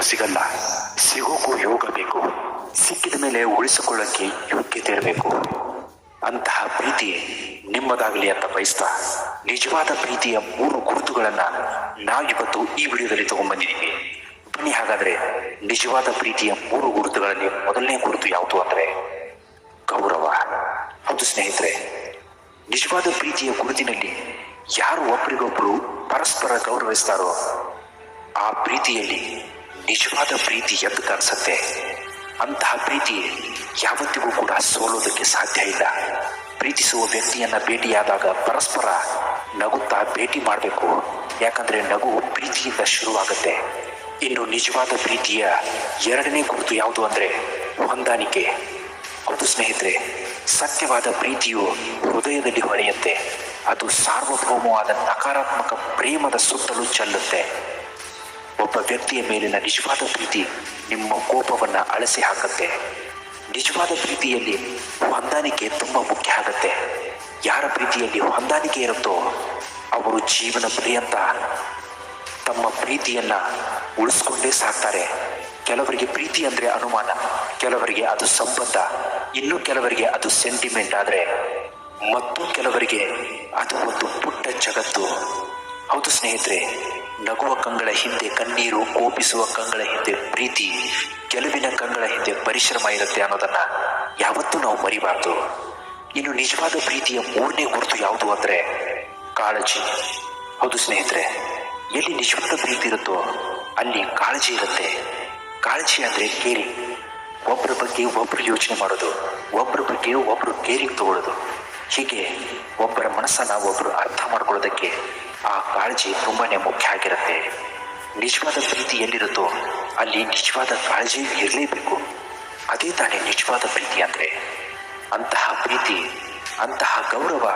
ಸಿಗಲ್ಲ, ಸಿಗೋಕ್ಕೂ ಯೋಗ ಬೇಕು. ಸಿಕ್ಕಿದ ಮೇಲೆ ಉಳಿಸಿಕೊಳ್ಳಕ್ಕೆ ಯೋಗ್ಯತೆ ಇರಬೇಕು. ಅಂತಹ ಪ್ರೀತಿ ನಿಮ್ಮದಾಗಲಿ ಅಂತ ಬಯಸ್ತಾ ನಿಜವಾದ ಪ್ರೀತಿಯ 3 ಗುರುತುಗಳನ್ನ ನಾವಿವತ್ತು ಈ ವಿಡಿಯೋದಲ್ಲಿ ತಗೊಂಡ್ಬಂದಿದ್ದೀವಿ. ಬನ್ನಿ ಹಾಗಾದ್ರೆ ನಿಜವಾದ ಪ್ರೀತಿಯ 3 ಗುರುತುಗಳಲ್ಲಿ ಮೊದಲನೇ ಗುರುತು ಯಾವುದು ಅಂದ್ರೆ ಗೌರವ. ಹೌದು ಸ್ನೇಹಿತರೆ, ನಿಜವಾದ ಪ್ರೀತಿಯ ಗುರುತಿನಲ್ಲಿ ಯಾರು ಒಬ್ಬರಿಗೊಬ್ಬರು ಪರಸ್ಪರ ಗೌರವಿಸ್ತಾರೋ ಆ ಪ್ರೀತಿಯಲ್ಲಿ ನಿಜವಾದ ಪ್ರೀತಿ ಎದ್ದು ಕಾಣಿಸುತ್ತೆ. ಅಂತಹ ಪ್ರೀತಿ ಯಾವತ್ತಿಗೂ ಕೂಡ ಸೋಲೋದಕ್ಕೆ ಸಾಧ್ಯ ಇಲ್ಲ. ಪ್ರೀತಿಸುವ ವ್ಯಕ್ತಿಯನ್ನ ಭೇಟಿಯಾದಾಗ ಪರಸ್ಪರ ನಗುತ್ತಾ ಭೇಟಿ ಮಾಡಬೇಕು. ಯಾಕಂದ್ರೆ ನಗು ಪ್ರೀತಿಯಿಂದ ಶುರುವಾಗುತ್ತೆ. ಇನ್ನು ನಿಜವಾದ ಪ್ರೀತಿಯ 2ನೇ ಗುರುತು ಯಾವುದು ಅಂದ್ರೆ ಹೊಂದಾಣಿಕೆ. ಹೌದು ಸ್ನೇಹಿತರೆ, ಸತ್ಯವಾದ ಪ್ರೀತಿಯು ಹೃದಯದಲ್ಲಿ ಹೊಳೆಯುತ್ತೆ. ಅದು ಸಾರ್ವಭೌಮವಾದ ನಕಾರಾತ್ಮಕ ಪ್ರೇಮದ ಸುತ್ತಲೂ ಚೆಲ್ಲುತ್ತೆ. ಒಬ್ಬ ವ್ಯಕ್ತಿಯ ಮೇಲಿನ ನಿಜವಾದ ಪ್ರೀತಿ ನಿಮ್ಮ ಕೋಪವನ್ನ ಅಳಸಿ ಹಾಕುತ್ತೆ. ನಿಜವಾದ ಪ್ರೀತಿಯಲ್ಲಿ ಹೊಂದಾಣಿಕೆ ತುಂಬಾ ಮುಖ್ಯ ಆಗುತ್ತೆ. ಯಾರ ಪ್ರೀತಿಯಲ್ಲಿ ಹೊಂದಾಣಿಕೆ ಇರುತ್ತೋ ಅವರು ಜೀವನ ಪರ್ಯಂತ ತಮ್ಮ ಪ್ರೀತಿಯನ್ನ ಉಳಿಸ್ಕೊಂಡೇ ಸಾಕ್ತಾರೆ. ಕೆಲವರಿಗೆ ಪ್ರೀತಿ ಅಂದ್ರೆ ಅನುಮಾನ, ಕೆಲವರಿಗೆ ಅದು ಸಂಬಂಧ, ಇನ್ನು ಕೆಲವರಿಗೆ ಅದು ಸೆಂಟಿಮೆಂಟ್, ಆದ್ರೆ ಮತ್ತು ಕೆಲವರಿಗೆ ಅದು ಒಂದು ಪುಟ್ಟ ಜಗತ್ತು. ಹೌದು ಸ್ನೇಹಿತರೆ, ನಗುವ ಕಂಗಳ ಹಿಂದೆ ಕಣ್ಣೀರು, ಕೋಪಿಸುವ ಕಂಗಳ ಹಿಂದೆ ಪ್ರೀತಿ, ಗೆಲುವಿನ ಕಂಗಳ ಹಿಂದೆ ಪರಿಶ್ರಮ ಇರುತ್ತೆ ಅನ್ನೋದನ್ನ ಯಾವತ್ತೂ ನಾವು ಮರಿಬಾರ್ದು. ಇನ್ನು ನಿಜವಾದ ಪ್ರೀತಿಯ 3ನೇ ಗುರುತು ಯಾವುದು ಅಂದ್ರೆ ಕಾಳಜಿ. ಹೌದು ಸ್ನೇಹಿತರೆ, ಎಲ್ಲಿ ನಿಜವಾದ ಪ್ರೀತಿ ಇರುತ್ತೋ ಅಲ್ಲಿ ಕಾಳಜಿ ಇರುತ್ತೆ. ಕಾಳಜಿ ಅಂದ್ರೆ ಕೇರಿಂಗ್. ಒಬ್ಬರ ಬಗ್ಗೆ ಒಬ್ರು ಯೋಚನೆ ಮಾಡೋದು, ಒಬ್ಬರ ಬಗ್ಗೆ ಒಬ್ರು ಕೇರಿಂಗ್ ತಗೊಳ್ಳೋದು. ಹೀಗೆ ಒಬ್ಬರ ಮನಸ್ಸನ್ನ ಒಬ್ರು ಅರ್ಥ ಮಾಡ್ಕೊಳ್ಳೋದಕ್ಕೆ ಆ ಕಾಳಜಿ ತುಂಬಾನೇ ಮುಖ್ಯ ಆಗಿರುತ್ತೆ. ನಿಜವಾದ ಪ್ರೀತಿ ಎಲ್ಲಿರುತ್ತೋ ಅಲ್ಲಿ ನಿಜವಾದ ಕಾಳಜಿ ಇರಲೇಬೇಕು. ಅದೇ ತಾನೇ ನಿಜವಾದ ಪ್ರೀತಿ ಅಂದ್ರೆ. ಅಂತಹ ಪ್ರೀತಿ, ಅಂತಹ ಗೌರವ,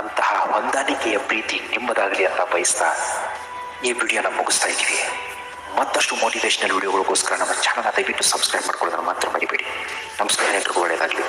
ಅಂತಹ ಹೊಂದಾಣಿಕೆಯ ಪ್ರೀತಿ ನಿಮ್ಮದಾಗಲಿ ಅಂತ ಬಯಸ್ತಾ ಈ ವಿಡಿಯೋನ ಮುಗಿಸ್ತಾ ಇದ್ದೀವಿ. ಮತ್ತಷ್ಟು ಮೋಟಿವೇಶನಲ್ ವಿಡಿಯೋಗಳಿಗೋಸ್ಕರ ನಮ್ಮ ಚಾನಲ್ನ ದಯವಿಟ್ಟು ಸಬ್ಸ್ಕ್ರೈಬ್ ಮಾಡ್ಕೊಳ್ಳೋದನ್ನು ಮಾತ್ರ ಮರಿಬೇಡಿ. ನಮಸ್ಕಾರ, ಎಲ್ರಿಗೂ ಒಳ್ಳೆಯದಾಗಲಿ.